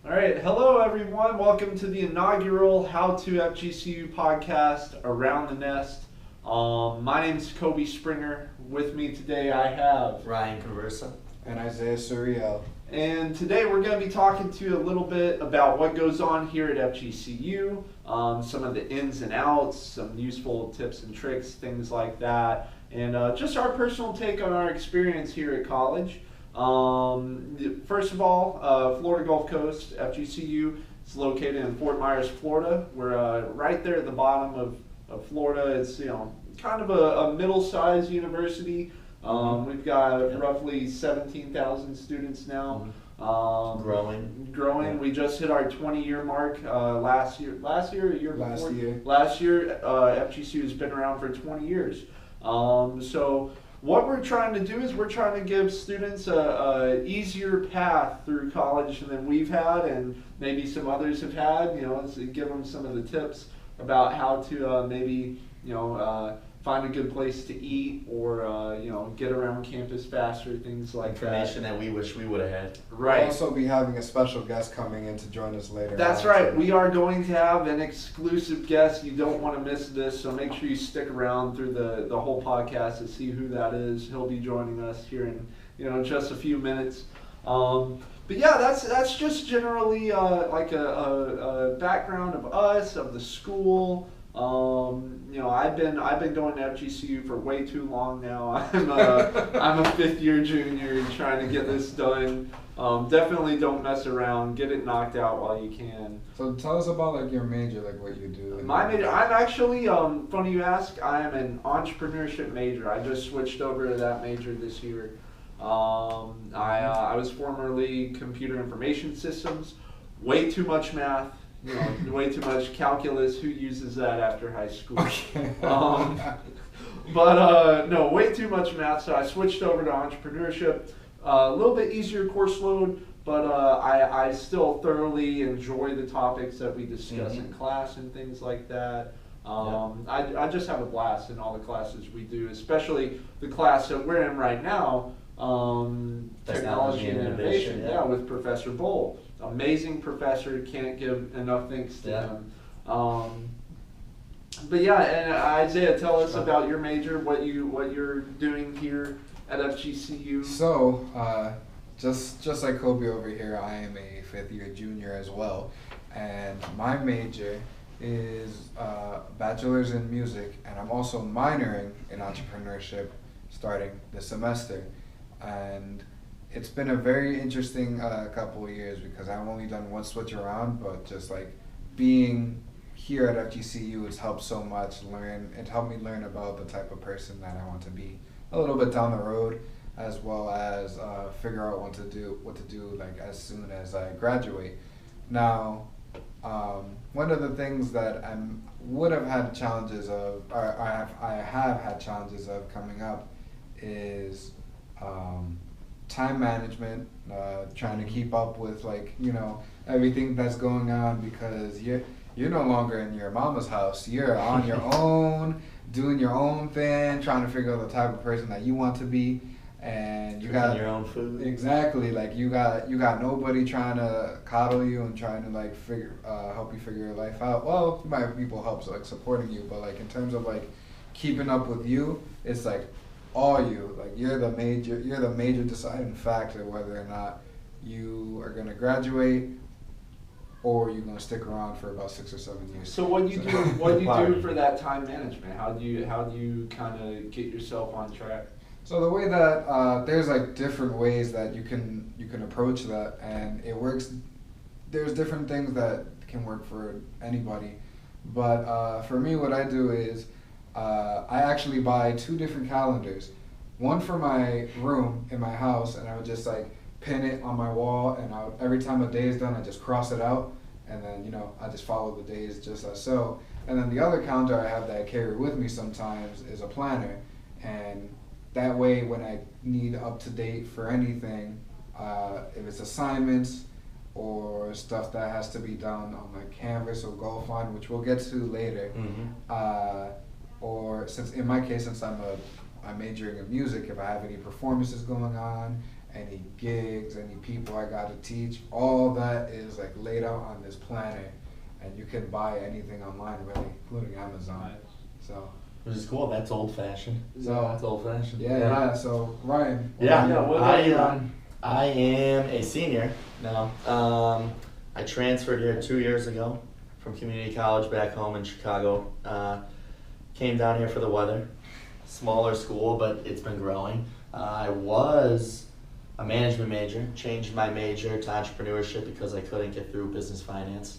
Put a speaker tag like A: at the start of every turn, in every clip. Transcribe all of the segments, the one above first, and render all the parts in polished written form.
A: All right, hello everyone. Welcome to the inaugural How2FGCU podcast, Around the Nest. My name is Kobe Springer. With me today I have
B: Ryan Conversa.
C: And Isaiah Surreal.
A: And today we're going to be talking to you a little bit about what goes on here at FGCU, some of the ins and outs, some useful tips and tricks, things like that, and just our personal take on our experience here at college. First of all, Florida Gulf Coast, FGCU, is located in Fort Myers, Florida. We're right there at the bottom of Florida. It's, kind of a middle-sized university. We've got roughly 17,000 students now.
B: Growing.
A: Yeah. We just hit our 20-year mark last year, or year before? Last year, FGCU has been around for 20 years. So what we're trying to do is we're trying to give students a easier path through college than we've had and maybe some others have had, to give them some of the tips about how to maybe, find a good place to eat or, get around campus faster, things like
B: Information that we wish we would have had.
A: Right.
C: We'll also be having a special guest coming in to join us later.
A: That's right. We are going to have an exclusive guest. You don't want to miss this, so make sure you stick around through the whole podcast to see who that is. He'll be joining us here in just a few minutes. But yeah, that's just generally like a background of us, of the school. I've been going to FGCU for way too long now. I'm a fifth year junior trying to get this done. Definitely don't mess around. Get it knocked out while you can.
C: So tell us about like your major, like what you do.
A: My major, I'm actually, funny you ask, I am an entrepreneurship major. I just switched over to that major this year. I was formerly computer information systems, way too much math. Way too much calculus. Who uses that after high school? No, way too much math. So I switched over to entrepreneurship. A little bit easier course load, but I still thoroughly enjoy the topics that we discuss in class and things like that. I just have a blast in all the classes we do, especially the class that we're in right now, Technology and Innovation, with Professor Bull. Amazing professor, can't give enough thanks to him. But yeah, and Isaiah, tell us about your major, what you're doing here at FGCU.
C: So, just like Kobe over here, I am a fifth year junior as well, and my major is bachelor's in music, and I'm also minoring in entrepreneurship starting this semester. And it's been a very interesting couple of years because I've only done one switch around, but just like being here at FGCU has helped so much. It helped me learn about the type of person that I want to be a little bit down the road, as well as figure out what to do like as soon as I graduate. Now, one of the things that I would have had challenges of, or I have had challenges of coming up is time management, trying to keep up with everything that's going on, because you're no longer in your mama's house. You're on your own, doing your own thing, trying to figure out the type of person that you want to be, and you got
B: your own food.
C: Exactly, like you got nobody trying to coddle you and trying to help you figure your life out. Well, you might have people help supporting you, but in terms of keeping up with you, it's all you. You're the major deciding factor whether or not you are going to graduate or you're going to stick around for about 6 or 7 years.
A: So what do you do for that time management? How do you kind of get yourself on track?
C: So the way that there's different ways that you can approach that, and it works. There's different things that can work for anybody, but for me, what I do is I actually buy 2 different calendars. One for my room in my house, and I would just pin it on my wall, and every time a day is done, I just cross it out, and then I just follow the days just as so. And then the other calendar I have that I carry with me sometimes is a planner, and that way when I need up to date for anything, if it's assignments or stuff that has to be done on Canvas or GoFund, which we'll get to later, or since in my case, since I'm majoring in music, if I have any performances going on any gigs, any people I gotta teach. All that is like laid out on this planner, and you can buy anything online really, including Amazon. So.
B: Which is cool. That's old fashioned.
C: So
B: That's old fashioned.
C: yeah. So Ryan.
B: Yeah.
A: what about you?
B: I am a senior now. I transferred here 2 years ago from community college back home in Chicago. Came down here for the weather. Smaller school, but it's been growing. I was a management major, changed my major to entrepreneurship because I couldn't get through business finance.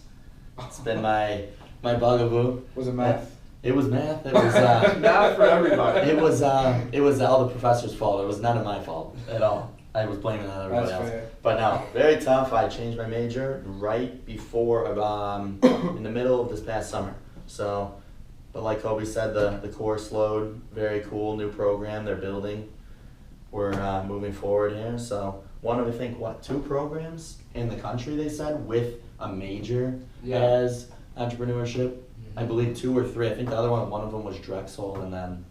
B: It's been my bugaboo.
C: Was it math?
B: It was math. It was
A: Math for everybody.
B: It was all the professor's fault. It was none of my fault at all. I was blaming it on everybody
C: That's
B: else.
C: fair.
B: But no, very tough. I changed my major right before in the middle of this past summer. So, but like Kobe said, the course load, very cool new program they're building. We're moving forward here. So one of, I think, 2 programs in the country, they said, with a major as entrepreneurship. I believe 2 or 3. I think the other one of them was Drexel, and then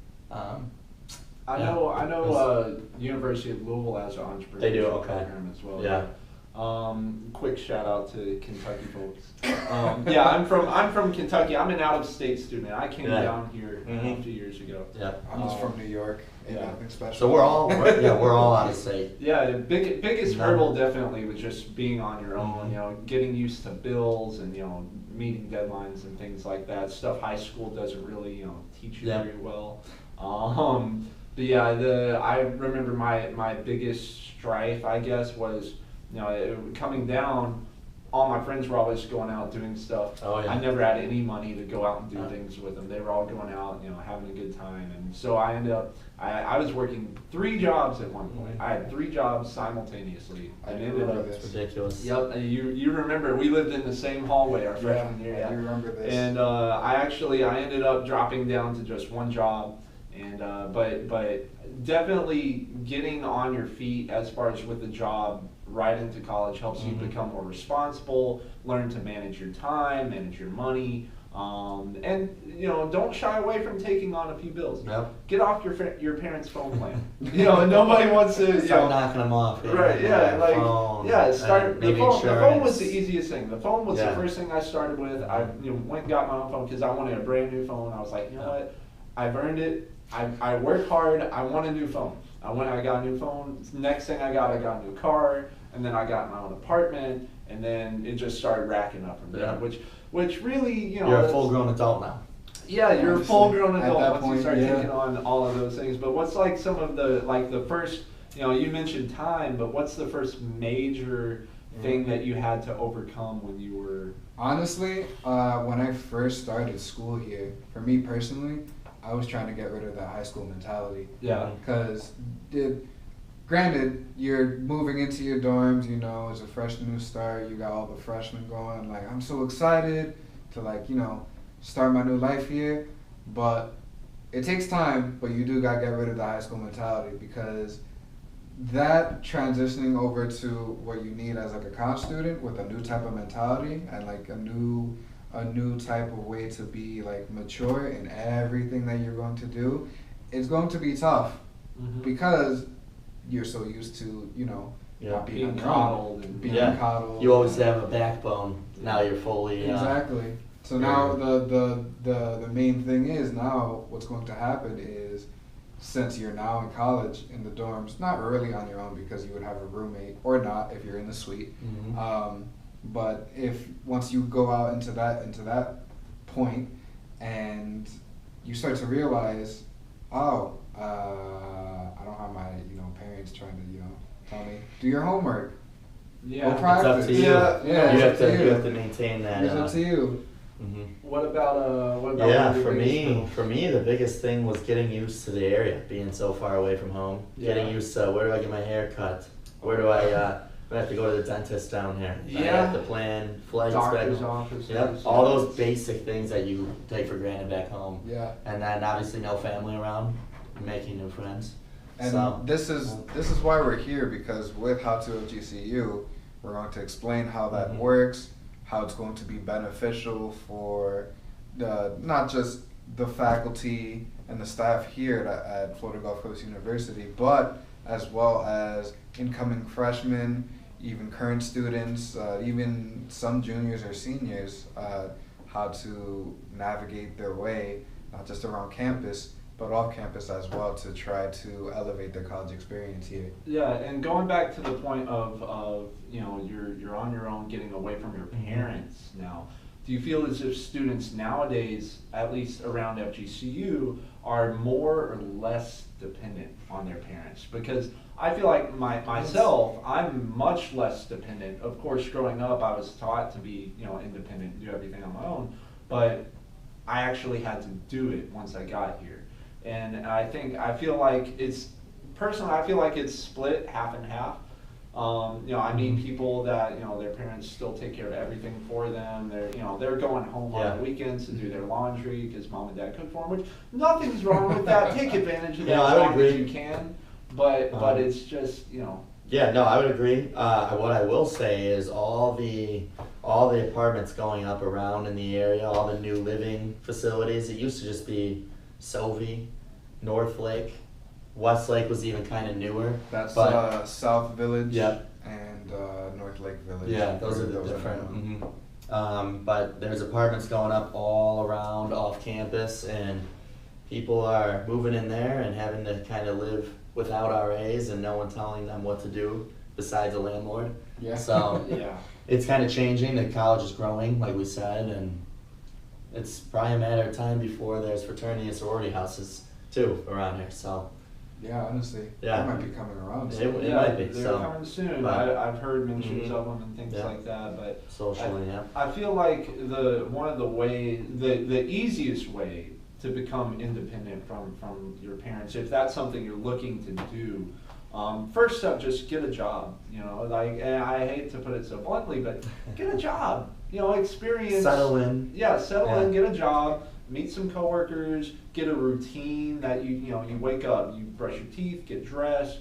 A: I know. University of Louisville has an entrepreneurship
B: They do, okay.
A: program as well.
B: Yeah.
A: Quick shout out to Kentucky folks. Yeah, I'm from Kentucky. I'm an out-of-state student. I came down here a few years ago.
B: Yeah.
C: I'm just from New York.
A: Yeah.
C: Nothing special.
B: So we're all out of state.
A: Yeah, the biggest hurdle definitely was just being on your own. You know, getting used to bills and meeting deadlines and things like that. Stuff high school doesn't really teach you very well. But yeah, I remember my biggest strife, I guess, was coming down. All my friends were always going out doing stuff.
B: Oh, yeah.
A: I never had any money to go out and do things with them. They were all going out, having a good time. And so I ended up, I was working 3 jobs at one point. I had 3 jobs simultaneously.
C: I
A: ended
C: remember
A: up.
C: this.
B: It's ridiculous.
A: Yep, and you remember we lived in the same hallway our freshman year.
C: I remember this.
A: And I ended up dropping down to just 1 job, and but definitely getting on your feet as far as with the job right into college helps you become more responsible, learn to manage your time, manage your money, and don't shy away from taking on a few bills.
B: Yep.
A: Get off your parents' phone plan. Nobody wants to
B: Start knocking them off.
A: Right, yeah, like,
B: phone,
A: start, the
B: maybe
A: phone was
B: insurance.
A: the easiest thing. The phone was the
B: Yeah.
A: first thing I started with. I went and got my own phone because I wanted a brand new phone. I was like, you know what, I've earned it. I work hard, I want a new phone. I got a new phone. Next thing I got a new car, and then I got my own apartment, and then it just started racking up from there, which really,
B: You're a full-grown adult now.
A: Yeah, you're a
C: Honestly,
A: full-grown
C: at
A: adult
C: that
A: once
C: point,
A: you start
C: yeah.
A: taking on all of those things. But what's like some of the first, you mentioned time, but what's the first major thing that you had to overcome when you were?
C: Honestly, when I first started school here, for me personally, I was trying to get rid of that high school mentality.
A: Yeah.
C: Because, granted, you're moving into your dorms, it's a fresh new start, you got all the freshmen going, like, I'm so excited to, start my new life here, but it takes time, but you do gotta get rid of the high school mentality, because that transitioning over to what you need as like a college student with a new type of mentality and like a new type of way to be like mature in everything that you're going to do, it's going to be tough because you're so used to not being on your own, being coddled.
B: You always have a backbone. Now you're fully
C: exactly. So now the main thing is now what's going to happen is, since you're now in college in the dorms, not really on your own because you would have a roommate or not if you're in the suite. But if once you go out into that point and you start to realize, I don't have my parents trying to tell me do your homework.
A: Yeah,
B: it's up to you.
C: Yeah,
B: you have to maintain that.
C: It's up to you.
A: What about
B: yeah, for me the biggest thing was getting used to the area, being so far away from home. Getting used to where do I get my hair cut, where do I have to go to the dentist down here. I have to plan flights
A: doctor's
B: back.
A: office.
B: Yep, all those basic things that you take for granted back home.
C: Yeah.
B: And then obviously no family around, making new friends.
C: And
B: so,
C: this is why we're here, because with How2FGCU, we're going to explain how that works, how it's going to be beneficial for not just the faculty and the staff here at Florida Gulf Coast University, but as well as incoming freshmen, even current students, even some juniors or seniors, how to navigate their way, not just around campus, but off campus as well, to try to elevate their college experience here.
A: Yeah, and going back to the point of you're on your own, getting away from your parents now. Do you feel as if students nowadays, at least around FGCU, are more or less dependent on their parents? Because I feel like myself, I'm much less dependent. Of course, growing up, I was taught to be independent, do everything on my own, but I actually had to do it once I got here. And I feel like it's split half and half. I meet people that their parents still take care of everything for them. They're going home on the weekends to do their laundry because mom and dad cook for them. Which nothing's wrong with that. Take advantage of that as long as you can. But it's just
B: Yeah, no, I would agree. What I will say is all the apartments going up around in the area, all the new living facilities. It used to just be Sovie, Northlake, Westlake was even kind of newer.
C: That's
B: but
C: South Village
B: yeah.
C: and North Lake Village.
B: Yeah, those are the different. But there's apartments going up all around off campus, and people are moving in there and having to kind of live without RAs and no one telling them what to do besides a landlord.
C: Yeah.
B: So
A: yeah.
B: It's kind of changing. The college is growing, like we said, and it's probably a matter of time before there's fraternity and sorority houses too around here. So.
C: Yeah, honestly,
B: yeah.
C: They might be coming around
B: soon. It
A: yeah,
B: might be.
A: They're coming soon. I've heard mentions of them and things like that, but
B: socially,
A: I feel like the easiest way to become independent from your parents, if that's something you're looking to do, first step, just get a job. And I hate to put it so bluntly, but get a job. Experience.
B: Settle in.
A: Yeah, settle in, get a job. Meet some coworkers, get a routine that you wake up, you brush your teeth, get dressed,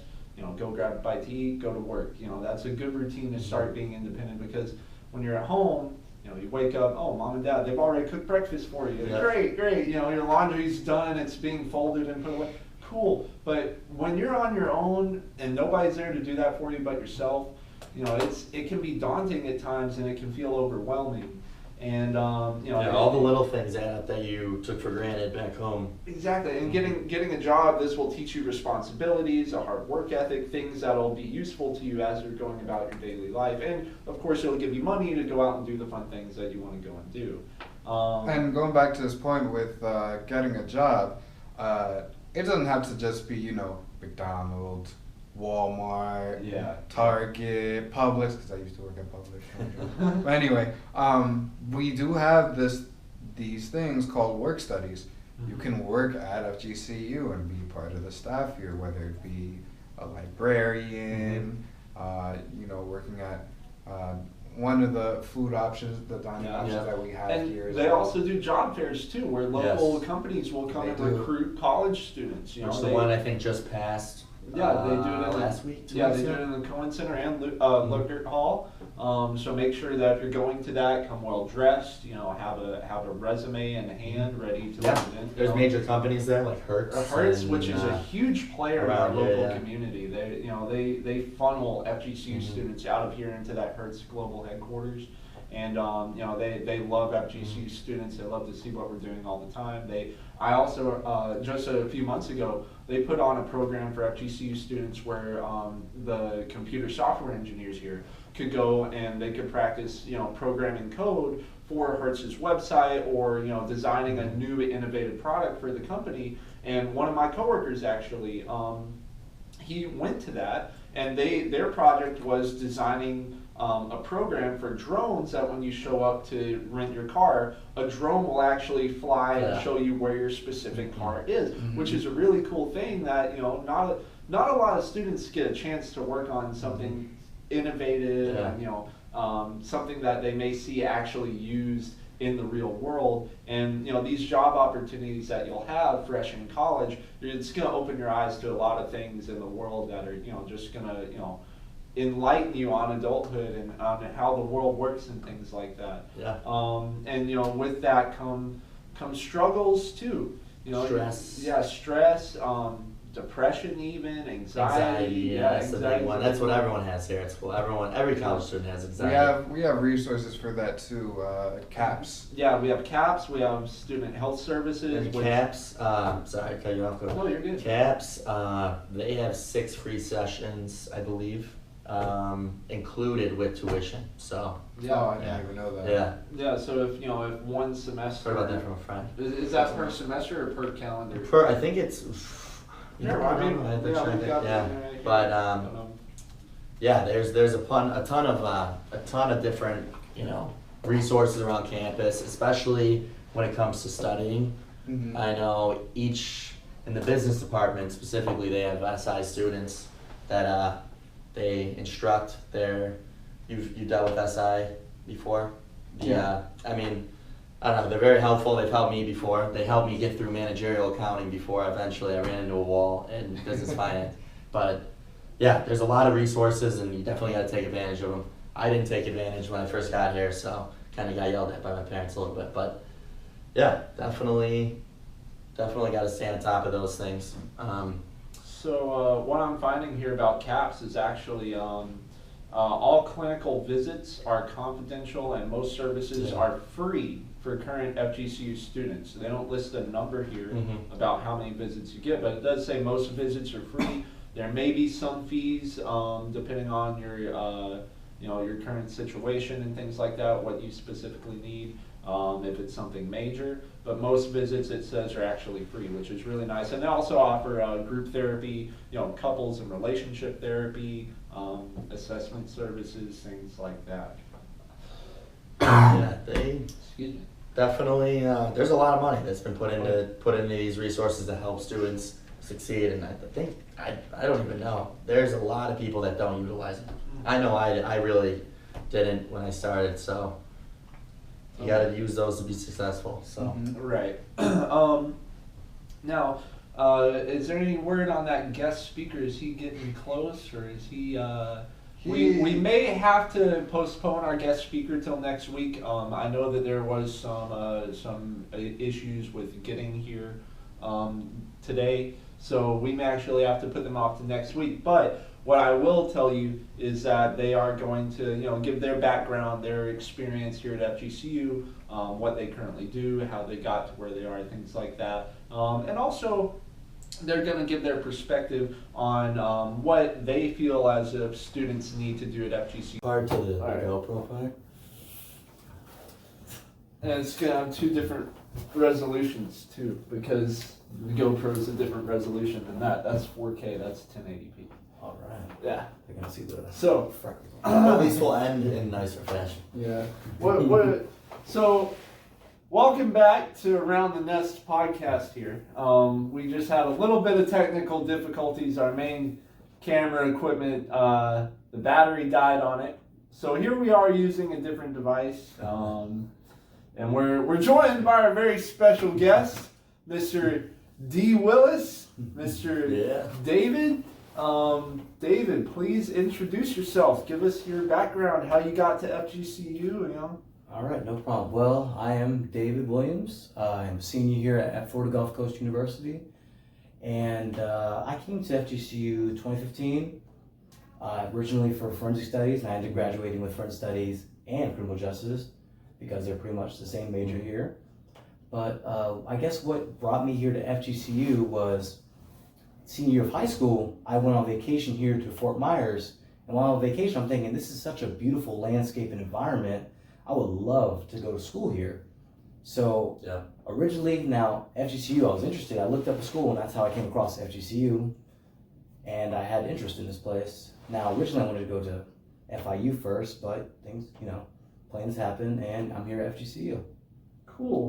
A: go grab a bite to eat, go to work. That's a good routine to start being independent, because when you're at home, you wake up, oh, mom and dad, they've already cooked breakfast for you. Yep. Great. Your laundry's done, it's being folded and put away. Cool. But when you're on your own and nobody's there to do that for you but yourself, it can be daunting at times and it can feel overwhelming. And
B: all the little things add up that you took for granted back home.
A: Exactly, and getting a job, this will teach you responsibilities, a hard work ethic, things that'll be useful to you as you're going about your daily life, and of course it'll give you money to go out and do the fun things that you want to go and do.
C: And going back to this point with getting a job, it doesn't have to just be McDonald's, Walmart, Target, Publix, because I used to work at Publix. But anyway, we do have these things called work studies. You can work at FGCU and be part of the staff here, whether it be a librarian, working at one of the food options, the dining options that we have
A: and
C: here.
A: They also do job fairs too, where local companies will come and recruit college students.
B: Which the one I think just passed.
A: Yeah, they do it in
B: last week.
A: They do it in the Cohen Center and Luckert Hall. So make sure that if you're going to that, come well dressed. Have a resume in hand ready to present.
B: There's major companies there like Hertz.
A: Hertz, which is a huge player in our local community. They funnel FGCU students out of here into that Hertz global headquarters. And they love FGCU students. They love to see what we're doing all the time. I also just a few months ago, they put on a program for FGCU students where the computer software engineers here could go and they could practice programming code for Hertz's website, or designing a new innovative product for the company. And one of my coworkers actually, he went to that, and their project was designing a program for drones that when you show up to rent your car, a drone will actually fly and show you where your specific car is, which is a really cool thing that not a lot of students get a chance to work on something innovative and something that they may see actually used in the real world. And these job opportunities that you'll have fresh in college, it's going to open your eyes to a lot of things in the world that are just going to enlighten you on adulthood and on how the world works and things like that. And with that come struggles too.
B: Stress.
A: Stress. depression, even
B: Anxiety, yeah, that's the big one. That's what
A: anxiety.
B: everyone has here at school. Every college student has anxiety.
C: We have resources for that too. CAPS.
A: Yeah, we have CAPS, we have student health services.
B: And CAPS, sorry, I cut you off. Go ahead.
A: No, you're good.
B: CAPS, they have 6 free sessions, I believe, included with tuition. So,
C: Oh, I didn't
B: yeah.
C: even know that.
B: yeah.
A: Yeah, so if one semester.
B: Heard about that from a friend.
A: Is that per semester or per calendar?
B: I think it's.
A: Yeah, I mean,
B: I have to
A: yeah,
B: check
A: we've
B: it.
A: got
B: Yeah,
A: that right here.
B: but
A: I don't know.
B: yeah, there's a ton of different resources around campus, especially when it comes to studying.
C: Mhm.
B: I know in the business department specifically, they have SI students that they instruct their. You dealt with SI before?
C: Yeah.
B: I mean, I don't know, they're very helpful. They've helped me before. They helped me get through managerial accounting before eventually I ran into a wall in business finance. But yeah, there's a lot of resources and you definitely got to take advantage of them. I didn't take advantage when I first got here, so kind of got yelled at by my parents a little bit. But yeah, definitely got to stay on top of those things.
A: So what I'm finding here about CAPS is actually all clinical visits are confidential and most services
B: Yeah.
A: are free for current FGCU students. They don't list a number here about how many visits you get, but it does say most visits are free. There may be some fees depending on your your current situation and things like that, what you specifically need. If it's something major, but most visits it says are actually free, which is really nice. And they also offer group therapy, couples and relationship therapy, assessment services, things like that.
B: Yeah, they
A: Excuse me.
B: definitely. There's a lot of money that's been put into these resources to help students succeed, and I think I don't even know. There's a lot of people that don't utilize it. I know I really didn't when I started, so you got to use those to be successful. So
A: Right. Now, is there any word on that guest speaker? Is he getting close, or is he? We may have to postpone our guest speaker till next week. I know that there was some issues with getting here today, so we may actually have to put them off to next week. But what I will tell you is that they are going to give their background, their experience here at FGCU, what they currently do, how they got to where they are, things like that, and also they're going to give their perspective on what they feel as if students need to do at FGCU.
B: Hard to the
A: Alright.
B: GoPro part.
A: And it's going to have 2 different resolutions too, because the GoPro is a different resolution than that. That's 4K, that's 1080p.
B: All right.
A: Yeah.
B: They're gonna see the.
A: So,
B: At least we'll end in nicer fashion.
A: yeah. So, welcome back to Around the Nest podcast here. We just had a little bit of technical difficulties. Our main camera equipment, the battery died on it. So here we are using a different device. And we're joined by our very special guest, Mr. D. Willis, Mr.
B: Yeah.
A: David. David, please introduce yourself. Give us your background, how you got to FGCU,
D: All right, no problem. Well, I am David Williams. I'm a senior here at Florida Gulf Coast University. And I came to FGCU 2015, originally for forensic studies, and I ended up graduating with forensic studies and criminal justice because they're pretty much the same major here. But I guess what brought me here to FGCU was senior year of high school. I went on vacation here to Fort Myers, and while on vacation I'm thinking this is such a beautiful landscape and environment. I would love to go to school here. So originally, now FGCU, I was interested. I looked up a school and that's how I came across FGCU, and I had interest in this place. Now originally I wanted to go to FIU first, but things, plans happen, and I'm here at FGCU.
A: Cool.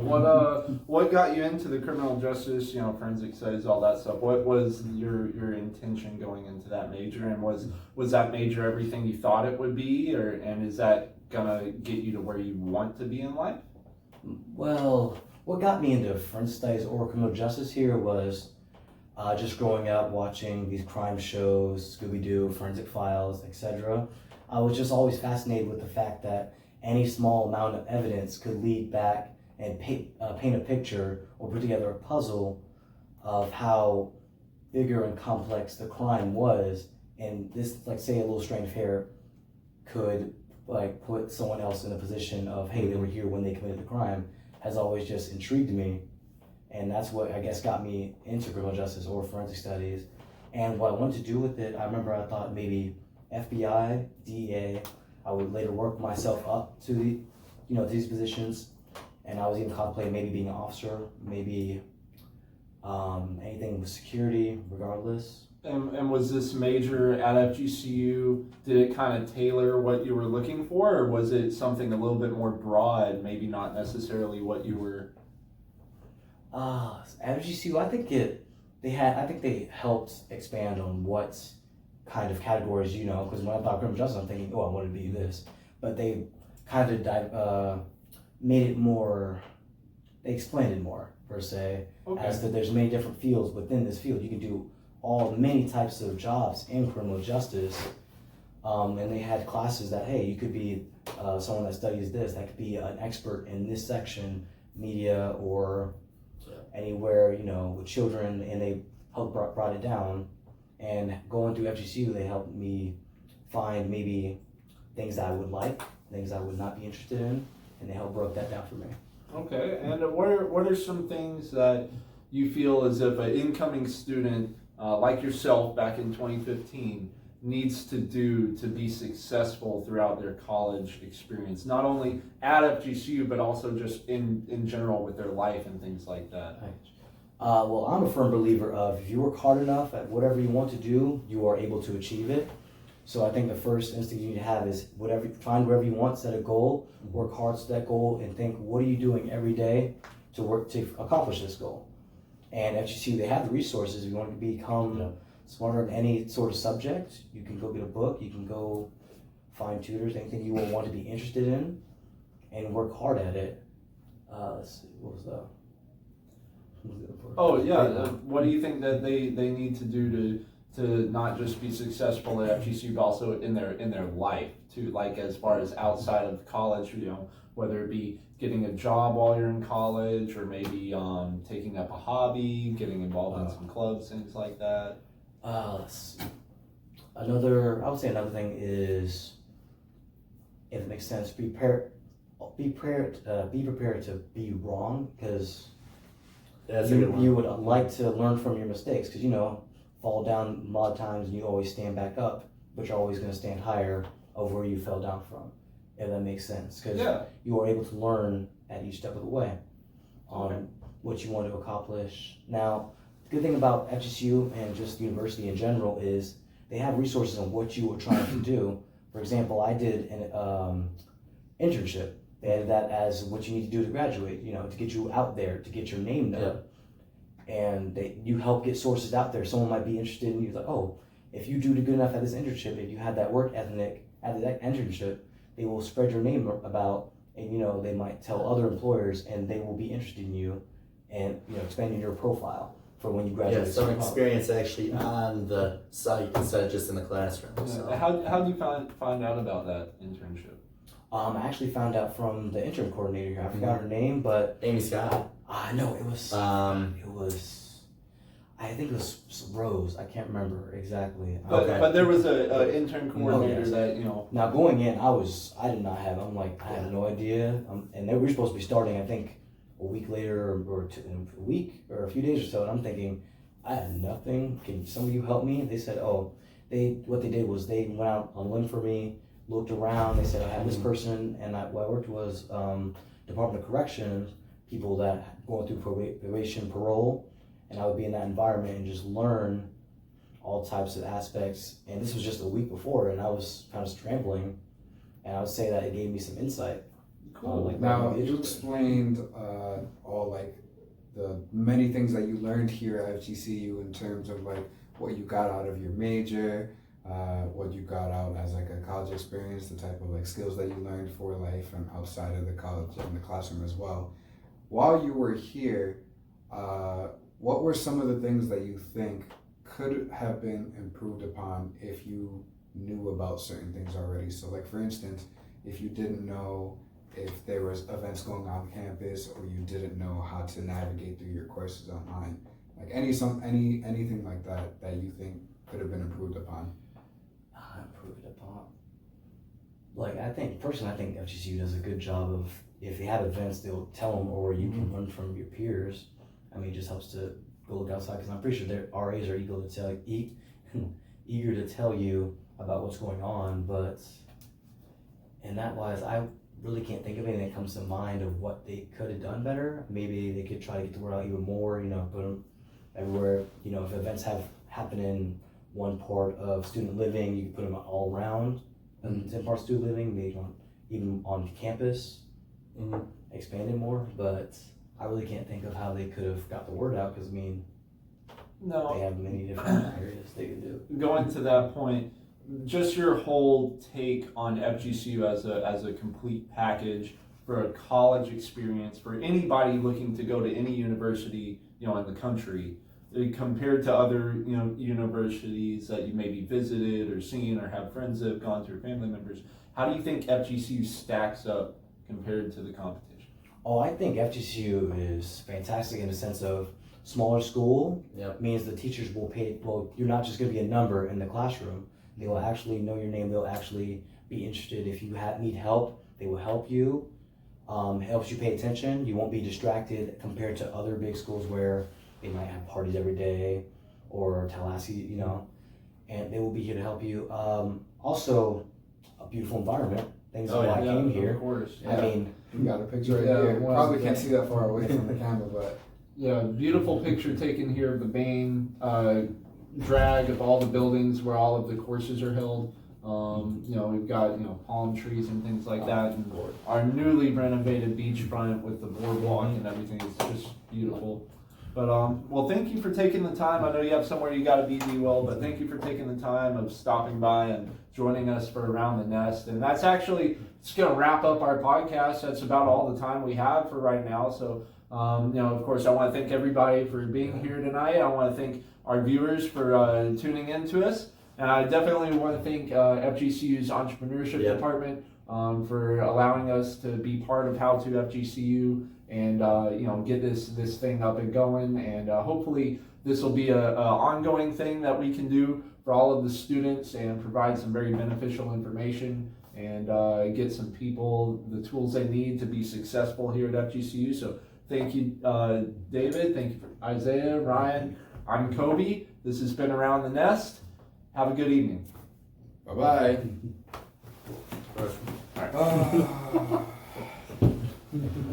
A: What got you into the criminal justice, forensic studies, all that stuff? What was your intention going into that major, and was that major everything you thought it would be, and is that gonna get you to where you want to be in life?
D: Well, what got me into forensic studies or criminal justice here was just growing up watching these crime shows, Scooby-Doo, Forensic Files, etc. I was just always fascinated with the fact that any small amount of evidence could lead back and paint a picture or put together a puzzle of how bigger and complex the crime was, and this, like, say a little strand of hair could like put someone else in a position of, hey, they were here when they committed the crime, has always just intrigued me. And that's what I guess got me into criminal justice or forensic studies. And what I wanted to do with it, I remember I thought maybe FBI, DEA. I would later work myself up to the, to these positions. And I was even contemplating maybe being an officer, maybe anything with security, regardless.
A: And was this major at FGCU, did it kind of tailor what you were looking for, or was it something a little bit more broad, maybe not necessarily what you were?
D: At FGCU, I think they helped expand on what kind of categories, because when I thought criminal justice, I'm thinking, I want to be this. But they kind of made it more, they explained it more, per se, as that there's many different fields within this field. You can do many types of jobs in criminal justice, and they had classes that, hey, you could be someone that studies this, that could be an expert in this section, media or anywhere, with children, and they helped brought it down. And going through FGCU, they helped me find maybe things that I would like, things I would not be interested in, and they helped broke that down for me.
A: Okay, and what are some things that you feel as if an incoming student like yourself back in 2015 needs to do to be successful throughout their college experience, not only at FGCU, but also just in general with their life and things like that?
D: Well, I'm a firm believer of if you work hard enough at whatever you want to do, you are able to achieve it. So I think the first instinct you need to have is find whatever you want, set a goal, work hard to that goal, and think, what are you doing every day to work to accomplish this goal? And FGCU, they have the resources. If you want to become smarter in any sort of subject, you can go get a book, you can go find tutors, anything you will want to be interested in, and work hard at it. Let's see, what was the
A: what do you think that they need to do to not just be successful at FGCU, but also in their life too, like as far as outside of college, whether it be getting a job while you're in college, or maybe taking up a hobby, getting involved in some clubs, things like that?
D: Let's see. I would say another thing is, if it makes sense, be prepared to be wrong, because you would like to learn from your mistakes, because fall down a lot of times and you always stand back up, but you're always going to stand higher over where you fell down from, if that makes sense, because you are able to learn at each step of the way on what you want to accomplish. Now, the good thing about FGCU and just the university in general is they have resources on what you are trying to do. For example, I did an internship. They added that as what you need to do to graduate, to get you out there, to get your name known. And you help get sources out there. Someone might be interested in you, like, if you do good enough at this internship, if you have that work ethic at that internship, they will spread your name about, and they might tell other employers, and they will be interested in you, and expanding your profile for when you graduate.
B: Some experience actually on the site instead of just in the classroom. So.
A: How do you find out about that internship?
D: I actually found out from the intern coordinator here. I forgot her name, but
B: Amy Scott.
D: No, it was. I think it was Rose. I can't remember exactly.
A: But there was a intern coordinator that
D: Now going in, I did not have. I had no idea. And we were supposed to be starting, I think, a week later or a week or a few days or so. And I'm thinking, I had nothing. Can some of you help me? They said, what they did was they went out on a limb for me. Looked around, they said, I have this person, and what I worked was Department of Corrections, people that going through probation, parole, and I would be in that environment and just learn all types of aspects. And this was just a week before, and I was kind of scrambling, and I would say that it gave me some insight.
A: Cool.
C: Now, you explained all the many things that you learned here at FGCU in terms of what you got out of your major, what you got out as a college experience, the type of skills that you learned for life and outside of the college and the classroom as well. While you were here, what were some of the things that you think could have been improved upon if you knew about certain things already? So for instance, if you didn't know if there was events going on campus, or you didn't know how to navigate through your courses online, Like anything like that you think could have been improved upon?
D: Improved upon. Like I think FGCU does a good job of, if they have events, they'll tell them, or you can learn from your peers. I mean, it just helps to go look outside, because I'm pretty sure their RAs are eager to tell you about what's going on. But in that wise, I really can't think of anything that comes to mind of what they could have done better. Maybe they could try to get the word out even more, put them everywhere. If events happen in one part of student living, you can put them all around in 10 parts of student living, maybe even on campus, expand it more. But I really can't think of how they could have got the word out, because
A: No.
D: they have many different areas they can do.
A: Going to that point, just your whole take on FGCU as a complete package for a college experience for anybody looking to go to any university, in the country, compared to other, universities that you maybe visited or seen or have friends that have gone through, family members. How do you think FGCU stacks up compared to the competition?
D: Oh, I think FGCU is fantastic in the sense of smaller school.
B: Yep.
D: Means the teachers will pay, you're not just going to be a number in the classroom. They will actually know your name. They'll actually be interested. If you need help, they will help you. Helps you pay attention. You won't be distracted compared to other big schools where they might have parties every day, or Tallahassee, and they will be here to help you. Also, a beautiful environment. Things why I came here.
A: Of course.
D: I mean,
C: We got a picture right
A: Yeah,
C: here.
A: well,
C: Probably can't see that far away from the camera, but
A: Yeah, beautiful picture taken here of the main drag of all the buildings where all of the courses are held. We've got palm trees and things like that, and our newly renovated beachfront with the boardwalk and everything is just beautiful. But well, thank you for taking the time. I know you have somewhere you got to be, well, but thank you for taking the time of stopping by and joining us for Around the Nest. And that's actually just going to wrap up our podcast. That's about all the time we have for right now. So. Of course, I want to thank everybody for being here tonight. I want to thank our viewers for tuning in to us. And I definitely want to thank FGCU's entrepreneurship department for allowing us to be part of How2FGCU and get this thing up and going. And hopefully this will be a ongoing thing that we can do for all of the students and provide some very beneficial information and get some people the tools they need to be successful here at FGCU. So thank you, David. Thank you for Isaiah, Ryan. I'm Kobe. This has been Around the Nest. Have a good evening.
C: bye-bye.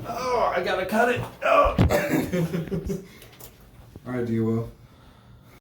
A: Oh, I gotta cut it. Oh.
C: All right, do you will.